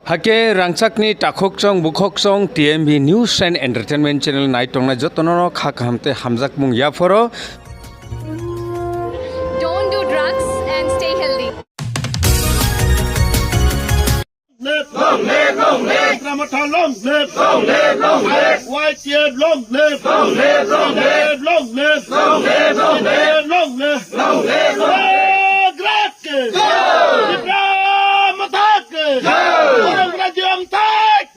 Hake rangchakni takhokchong bukhokchong TMV News and Entertainment Channel naitongnai jotono khakhamte hamjak mung yaporo. Don't do drugs and stay healthy. Live, long live, long live. Ramadan, long live, long live, long live. White beard, long live, long live, long live, long live, long live, long live, long live, long live, long live. Gracias. Ibrahim Attack. Orang Rajang Attack.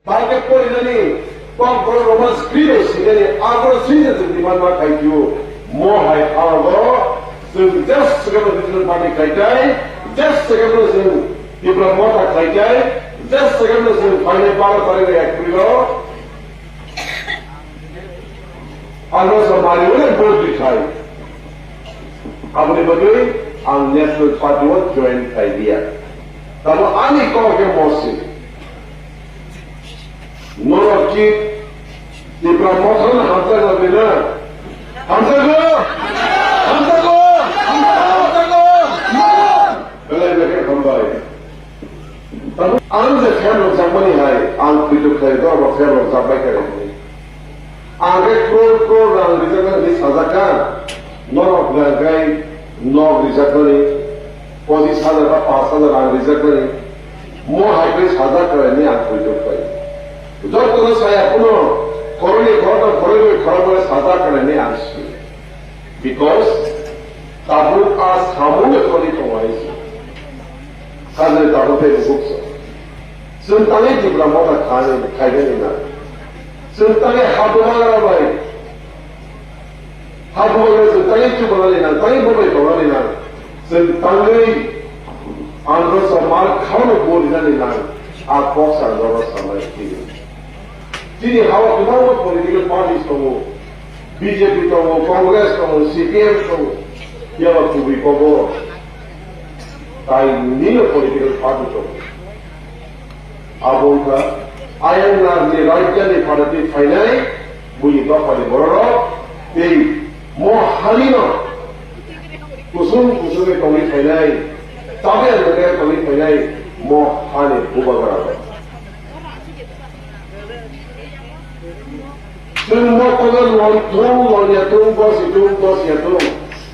Market po ini, pang Roman Spirit ini, agro season di mana kayu, mau hai agro, just sekarang kita mandi kaitai, just sekarang kita diplomata kaitai, just sekarang kita final para tarik ekspilo, agro semari orang boleh dikai, apni bagi, ang national party was join idea, kalau ani kau ke mosi. Nora ki di promotion hamza gabina hamza go belai belai kambai tabu ang se khelo samani hai ang pitu khai do ro khelo sabai kare age ko rang rizana ni sajaka nora gai no rizakani podi sajaka pasal rang rizakani mo hai ke saja kare ni ang pitu khai যতক্ষণ saya কোনো করণে ঘটনা ঘরে ঘরে সাজা করে নিয়ে আসছে because তাবু আর সামুনে করে তোমাইছে কাজে তাবুতে বুকছ সন্তানে জিবরা মতা খাইবে না সন্তানে হাবুমালা ভাই হাবুমালা সন্তানে চুবলালে না তাই বলে তোলালে না সন্তানে আন্দ্র সমাল খাওয়ানো বলিনালে না আর পক্সা জবা সময় কি Jadi hawa kemana political parties kamu, BJP kamu, Congress kamu, CPM kamu, dia waktu bipogo, tapi ni political party kamu. Abangka, ayam nanti raja ni parti final, bunyi tu pada borok, tapi mau halina, kusum ni kamu final, tapi yang kamu final, mau halin bukan. Semua orang lontong yatung bos yatung,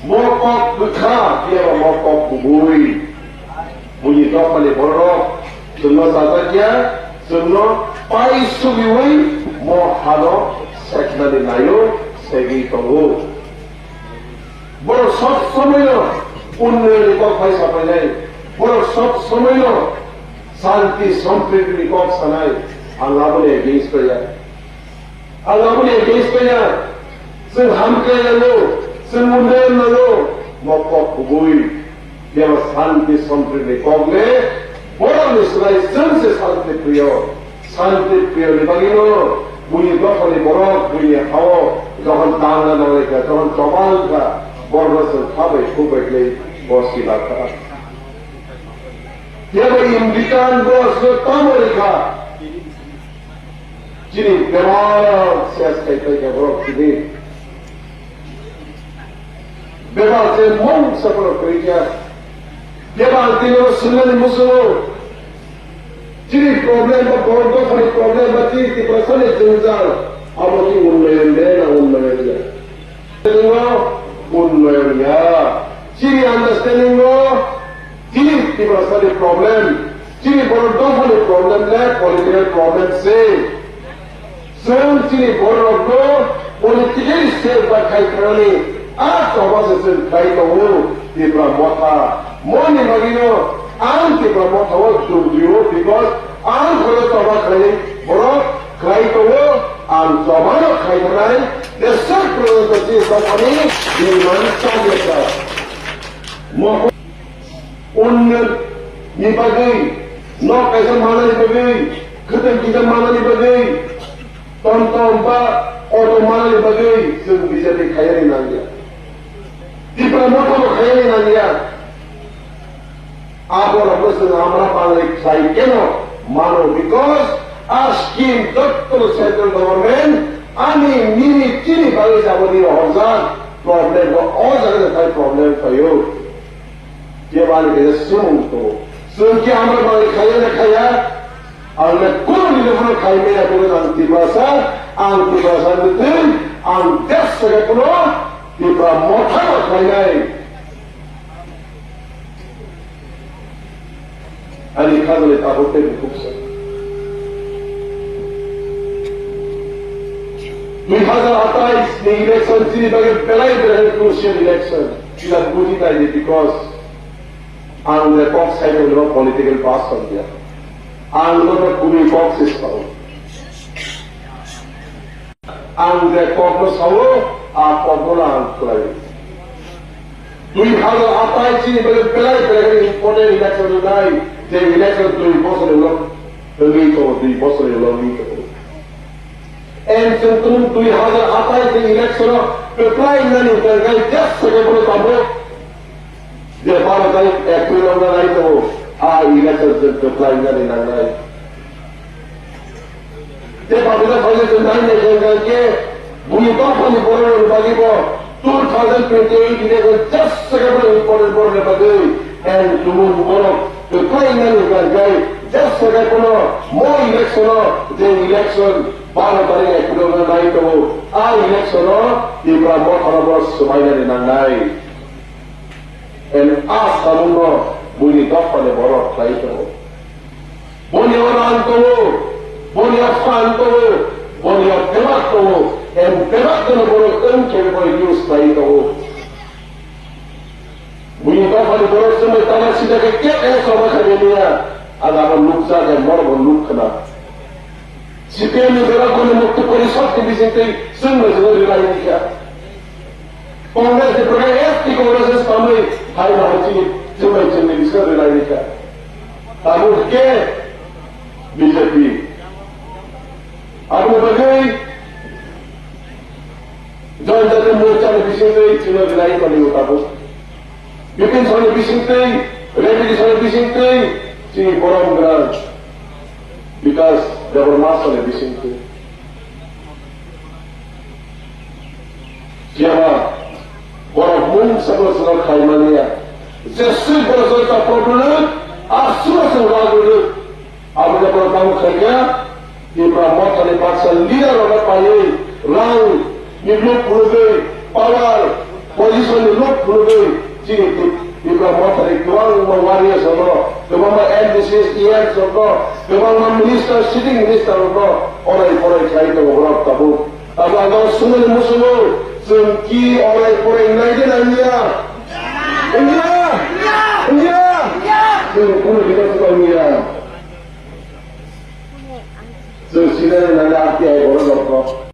mokok bekah dia mokok kubui, bunyi tu apa ni borok, semua sahaja, semua pai sugiwai, mohalo sekna di nayo segi tunggu. Borok semuanya, unne likok pai siapa ni, borok semuanya, santi samprit likok sanai, Allah boleh against kerja. Allah boleh against-nya, sehamkai lalu, semundai lalu, mokok kubui, dia santi sampri kogle, orang Israel sense santi priyo di bagino, bunyi dosa di borok, bunyi hawa, jangan tangan mereka, jangan coba ka, borok senhabai kubek le, bos kilaka. Dia berindikan bos tamu mereka. Jadi benar sias kaitan yang berok ini. Benar saya mau sekolah kerja. Benar dia senang musuh. Jadi problem mati di perasaan jengjal. Apa tu unlaynya. Unlaynya. Jadi understanding jadi di perasaan problem. Jadi bodoh problem lah, political problem sih. Sini borok lo politik sel berkai kerani, coba sel kai tahu di pramota, moni magino, di pramota waktu tujuh, because kalau coba kai borok kai tahu, coba lo kai kerani, desar produksi company di mana sahaja, mau unnat ni bagai, no kaisa mana ni bagai, ketem kita mana ni bagai. Tonton orang mana yang bagi semua bisa dikayai nanti. Di promotor dikayai nanti. Apa orang mesti amra balik saya kena mano because asking betul central government ani mini cini bagi siapa dia orang problem orang ada problem saya. Dia balik dia semua tu Sungki amar mai kaya na kaya, ang nagkulo nila mo kaya may napunan ang tibasa natin, ang des sa kapuno, diba motha na kaya ay. Ani kazalit ako tayo buksa. 2028 ni election sini bagi belai berhenti crucial election. Sila buji tadi because ang report side ng political pass on dia. Ang mga kumi box is tao. Ang report no sawo a popular ang kulay. 2028 sini bagi belai berhenti important election nai. The election tu bosol ulang, lebih tu bosol ulang ni tu. And sentuh 2028 the election reply nani terkait just sebagai kamu dia baru kali April orang itu election reply nani nangai dia baru kali senang ni jangan ke bunyi apa ni boleh bagi bo 2028 election just sebagai important boleh bagi and tumun boleh reply nani nangai just sebagai more election the election baru kali April orang itu election di Prabowo Prabowo semuanya dinangai and kamu bunyi apa ni borok lagi tu bunyi orang tu bunyi apa tu bunyi debat tu and debat tu borok cewek boleh news lagi tu bunyi apa ni borok semua tanah sida kekek sama kalinya ada luksa dan morban lukna CPM negara guna mukti perisat di sini semua seluruh Indonesia. Kongres di perkara di kongres kami hari hari semua di seluruh Indonesia. Tamu ke BJP. Abu Bakar John Jatuh Murca di sini semua wilayah kami utapu. Bikin soal di sini, Republik soal di sini, sini Borom Grand. Because there were mass on the vision too. Siapa? Orang mung sebelum kaimania. Sesuatu bersama tak problem, asal sebab dulu. Apabila bertamu kerja, di Prabowo kali pasal leader orang payah, rang, hidup puluh, power, position hidup puluh, sini. Di Prabowo kali tuang mewaris orang, tuang MDCS ES orang, tuang minister sitting minister orang cari tu orang tabu. Abang semua musuh, sengki orang United India, semua kita suka India. So sini nanda arti orang